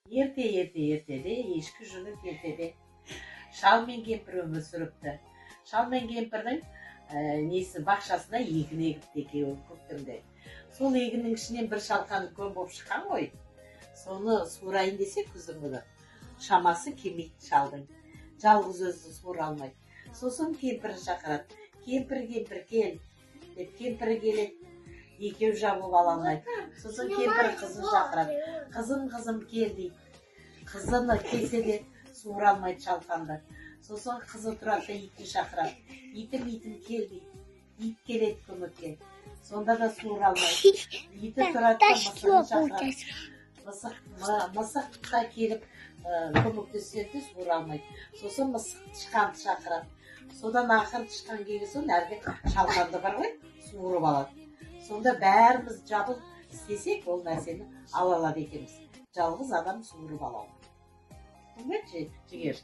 Ертеде ешкі жүні ертеде шал мен кемпір өмір сүріпті. Шал мен кемпірдің несі бақшасына егін егіпті екеуі көктемде. Сол егіннің ішінен бір шалқан үлкен болып шыққан ғой. Соны суырайын десе күздің шамасы келмейді шалдың. Жалғыз өзі суыра алмайды. Сосын кемпірі шақырады. Кемпір кел деп кемпірі келеді. Екеу жабылып ала алмайды. Сосын кемпірі қызын шақырады. Қызым кел дейді. Қызыны келсе де суыра алмайды шалқанды. Сосын қызы тұрады да итін шақырады. Итім кел дейді. Ит келеді көмекке. Сонда да суыра алмайды. Иті тұрады да мысығын шақырады. Мысыққа келіп көмектеседі, суыра алмайды. Сосын мысық тышқанды шақырады. Содан ақыр тышқан келген соң әлгі шалқанды бар ғой, суырып алады. Сонда бәріміз жабыл істесек, ол нәрсені ала алады екенбіз. Жалғыз адам суырып алады. Құрметші жігер.